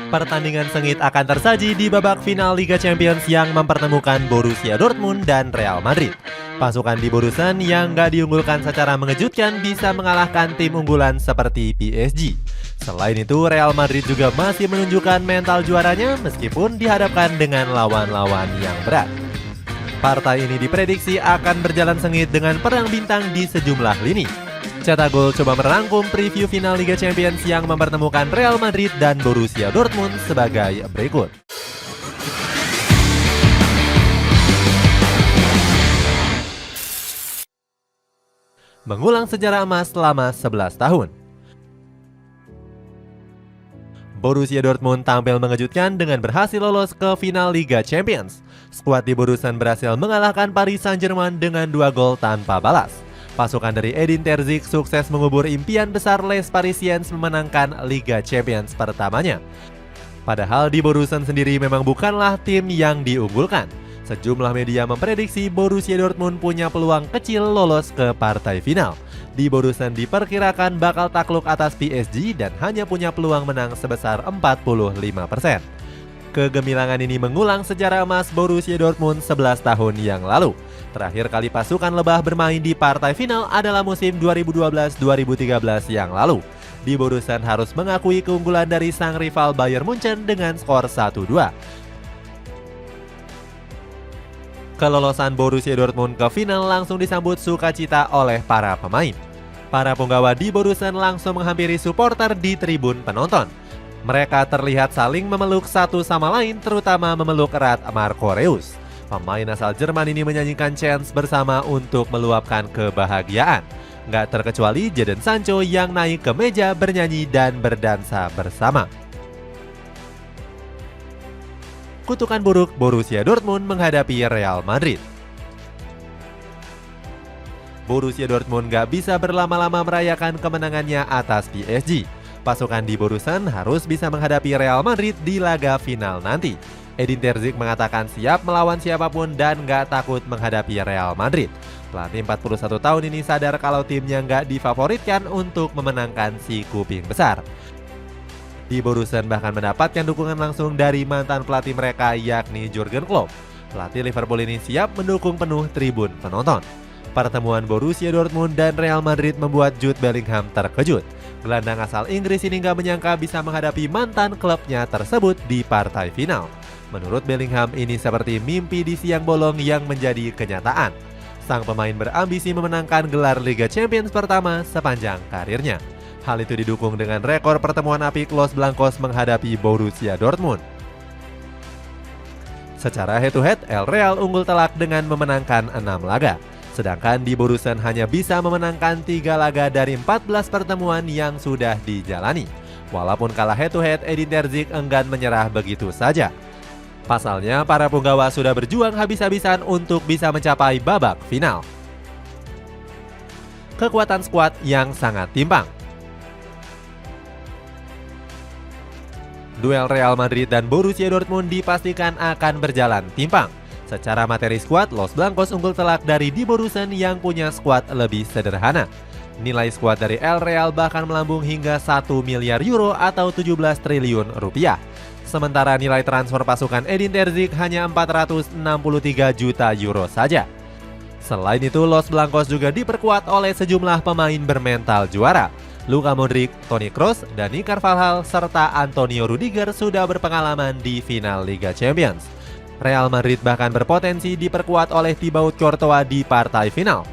Pertandingan sengit akan tersaji di babak final Liga Champions yang mempertemukan Borussia Dortmund dan Real Madrid. Pasukan di Borussen yang gak diunggulkan secara mengejutkan bisa mengalahkan tim unggulan seperti PSG. Selain itu, Real Madrid juga masih menunjukkan mental juaranya meskipun dihadapkan dengan lawan-lawan yang berat. Partai ini diprediksi akan berjalan sengit dengan perang bintang di sejumlah lini. Cetak Gol coba merangkum preview final Liga Champions yang mempertemukan Real Madrid dan Borussia Dortmund sebagai berikut. Mengulang sejarah emas selama 11 tahun. Borussia Dortmund tampil mengejutkan dengan berhasil lolos ke final Liga Champions. Skuad di Borussen berhasil mengalahkan Paris Saint-Germain dengan 2 gol tanpa balas. Pasukan dari Edin Terzic sukses mengubur impian besar Les Parisiens memenangkan Liga Champions pertamanya. Padahal di Borussen sendiri memang bukanlah tim yang diunggulkan. Sejumlah media memprediksi Borussia Dortmund punya peluang kecil lolos ke partai final. Di Borussen diperkirakan bakal takluk atas PSG dan hanya punya peluang menang sebesar 45%. Kegemilangan ini mengulang sejarah emas Borussia Dortmund 11 tahun yang lalu. Terakhir kali pasukan lebah bermain di partai final adalah musim 2012-2013 yang lalu. Di Borussen harus mengakui keunggulan dari sang rival Bayern Munchen dengan skor 1-2. Kelolosan Borussia Dortmund ke final langsung disambut sukacita oleh para pemain. Para punggawa di Borussen langsung menghampiri supporter di tribun penonton. Mereka terlihat saling memeluk satu sama lain, terutama memeluk erat Marco Reus. Pemain asal Jerman ini menyanyikan chants bersama untuk meluapkan kebahagiaan. Nggak terkecuali Jadon Sancho yang naik ke meja bernyanyi dan berdansa bersama. Kutukan buruk Borussia Dortmund menghadapi Real Madrid. Borussia Dortmund gak bisa berlama-lama merayakan kemenangannya atas PSG. Pasukan di Borussen harus bisa menghadapi Real Madrid di laga final nanti. Edin Terzic mengatakan siap melawan siapapun dan gak takut menghadapi Real Madrid. Pelatih 41 tahun ini sadar kalau timnya gak difavoritkan untuk memenangkan si kuping besar. Di Borussen bahkan mendapatkan dukungan langsung dari mantan pelatih mereka yakni Jurgen Klopp. Pelatih Liverpool ini siap mendukung penuh tribun penonton. Pertemuan Borussia Dortmund dan Real Madrid membuat Jude Bellingham terkejut. Gelandang asal Inggris ini gak menyangka bisa menghadapi mantan klubnya tersebut di partai final. Menurut Bellingham, ini seperti mimpi di siang bolong yang menjadi kenyataan. Sang pemain berambisi memenangkan gelar Liga Champions pertama sepanjang karirnya. Hal itu didukung dengan rekor pertemuan apik Los Blancos menghadapi Borussia Dortmund. Secara head-to-head, El Real unggul telak dengan memenangkan 6 laga. Sedangkan di Borussen hanya bisa memenangkan 3 laga dari 14 pertemuan yang sudah dijalani. Walaupun kalah head-to-head, Edin Terzic enggan menyerah begitu saja. Pasalnya, para punggawa sudah berjuang habis-habisan untuk bisa mencapai babak final. Kekuatan skuad yang sangat timpang. Duel Real Madrid dan Borussia Dortmund dipastikan akan berjalan timpang. Secara materi skuad, Los Blancos unggul telak dari di Borussen yang punya skuad lebih sederhana. Nilai skuad dari El Real bahkan melambung hingga 1 miliar euro atau 17 triliun rupiah. Sementara nilai transfer pasukan Edin Terzic hanya 463 juta euro saja. Selain itu, Los Blancos juga diperkuat oleh sejumlah pemain bermental juara. Luka Modric, Toni Kroos, Dani Carvajal, serta Antonio Rudiger sudah berpengalaman di final Liga Champions. Real Madrid bahkan berpotensi diperkuat oleh Thibaut Courtois di partai final.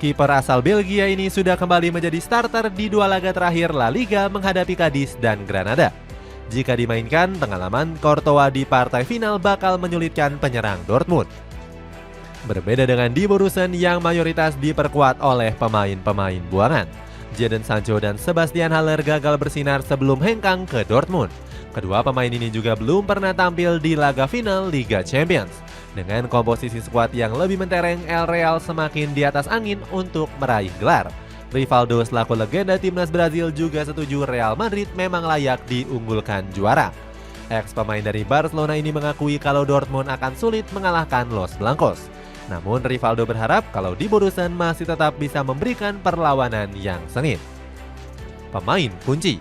Kiper asal Belgia ini sudah kembali menjadi starter di 2 laga terakhir La Liga menghadapi Cadiz dan Granada. Jika dimainkan, pengalaman Courtois di partai final bakal menyulitkan penyerang Dortmund. Berbeda dengan di Borussen yang mayoritas diperkuat oleh pemain-pemain buangan. Jadon Sancho dan Sebastian Haller gagal bersinar sebelum hengkang ke Dortmund. Kedua pemain ini juga belum pernah tampil di laga final Liga Champions. Dengan komposisi skuad yang lebih mentereng, El Real semakin di atas angin untuk meraih gelar. Rivaldo selaku legenda timnas Brazil juga setuju Real Madrid memang layak diunggulkan juara. Ex pemain dari Barcelona ini mengakui kalau Dortmund akan sulit mengalahkan Los Blancos. Namun Rivaldo berharap kalau di Borussen masih tetap bisa memberikan perlawanan yang sengit. Pemain kunci.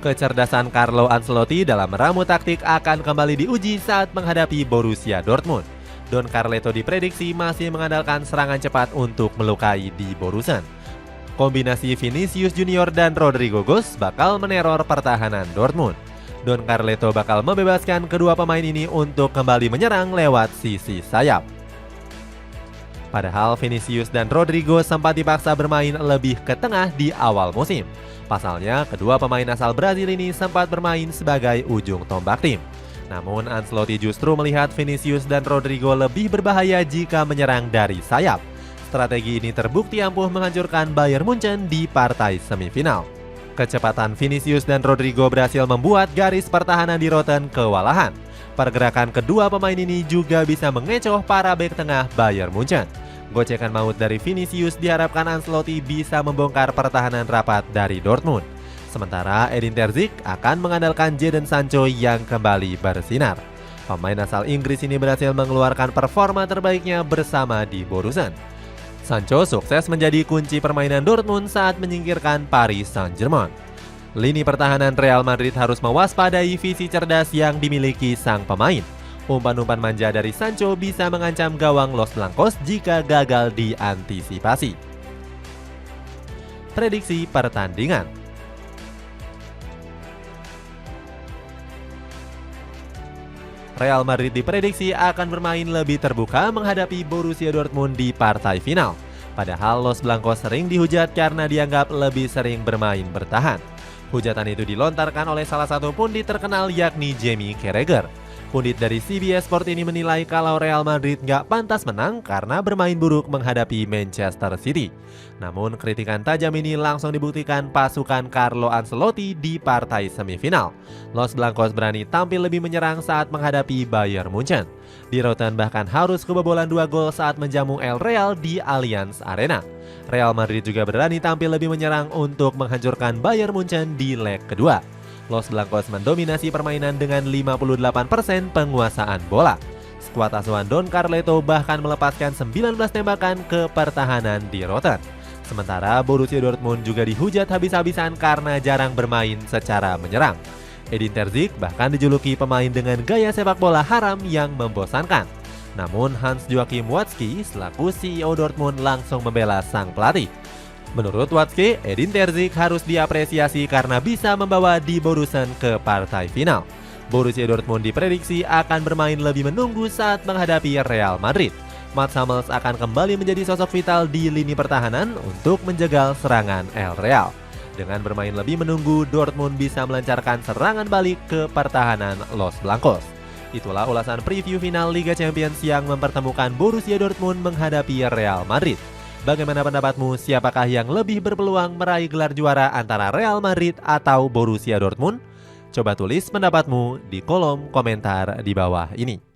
Kecerdasan Carlo Ancelotti dalam meramu taktik akan kembali diuji saat menghadapi Borussia Dortmund. Don Carleto diprediksi masih mengandalkan serangan cepat untuk melukai di Borusan. Kombinasi Vinicius Junior dan Rodrigo Gos bakal meneror pertahanan Dortmund. Don Carleto bakal membebaskan kedua pemain ini untuk kembali menyerang lewat sisi sayap. Padahal Vinicius dan Rodrigo sempat dipaksa bermain lebih ke tengah di awal musim. Pasalnya, kedua pemain asal Brazil ini sempat bermain sebagai ujung tombak tim. Namun, Ancelotti justru melihat Vinicius dan Rodrigo lebih berbahaya jika menyerang dari sayap. Strategi ini terbukti ampuh menghancurkan Bayern Munchen di partai semifinal. Kecepatan Vinicius dan Rodrigo berhasil membuat garis pertahanan di Rotten kewalahan. Pergerakan kedua pemain ini juga bisa mengecoh para bek tengah Bayern Munchen. Gocekan maut dari Vinicius diharapkan Ancelotti bisa membongkar pertahanan rapat dari Dortmund. Sementara Edin Terzic akan mengandalkan Jadon Sancho yang kembali bersinar. Pemain asal Inggris ini berhasil mengeluarkan performa terbaiknya bersama di Borusan. Sancho sukses menjadi kunci permainan Dortmund saat menyingkirkan Paris Saint-Germain. Lini pertahanan Real Madrid harus mewaspadai visi cerdas yang dimiliki sang pemain. Umpan-umpan manja dari Sancho bisa mengancam gawang Los Blancos jika gagal diantisipasi. Prediksi pertandingan. Real Madrid diprediksi akan bermain lebih terbuka menghadapi Borussia Dortmund di partai final. Padahal Los Blancos sering dihujat karena dianggap lebih sering bermain bertahan. Hujatan itu dilontarkan oleh salah satu pundit terkenal yakni Jamie Carragher. Pundit dari CBS Sport ini menilai kalau Real Madrid nggak pantas menang karena bermain buruk menghadapi Manchester City. Namun kritikan tajam ini langsung dibuktikan pasukan Carlo Ancelotti di partai semifinal. Los Blancos berani tampil lebih menyerang saat menghadapi Bayern Munchen. Di Rotten bahkan harus kebobolan 2 gol saat menjamu El Real di Allianz Arena. Real Madrid juga berani tampil lebih menyerang untuk menghancurkan Bayern Munchen di leg kedua. Los Blancos mendominasi permainan dengan 58% penguasaan bola. Skuad asuhan Don Carleto bahkan melepaskan 19 tembakan ke pertahanan di Rotten. Sementara Borussia Dortmund juga dihujat habis-habisan karena jarang bermain secara menyerang. Edin Terzic bahkan dijuluki pemain dengan gaya sepak bola haram yang membosankan. Namun Hans-Joachim Watzke selaku CEO Dortmund langsung membela sang pelatih. Menurut Watzke, Edin Terzic harus diapresiasi karena bisa membawa Die Borussen ke partai final. Borussia Dortmund diprediksi akan bermain lebih menunggu saat menghadapi Real Madrid. Mats Hummels akan kembali menjadi sosok vital di lini pertahanan untuk menjegal serangan El Real. Dengan bermain lebih menunggu, Dortmund bisa melancarkan serangan balik ke pertahanan Los Blancos. Itulah ulasan preview final Liga Champions yang mempertemukan Borussia Dortmund menghadapi Real Madrid. Bagaimana pendapatmu? Siapakah yang lebih berpeluang meraih gelar juara antara Real Madrid atau Borussia Dortmund? Coba tulis pendapatmu di kolom komentar di bawah ini.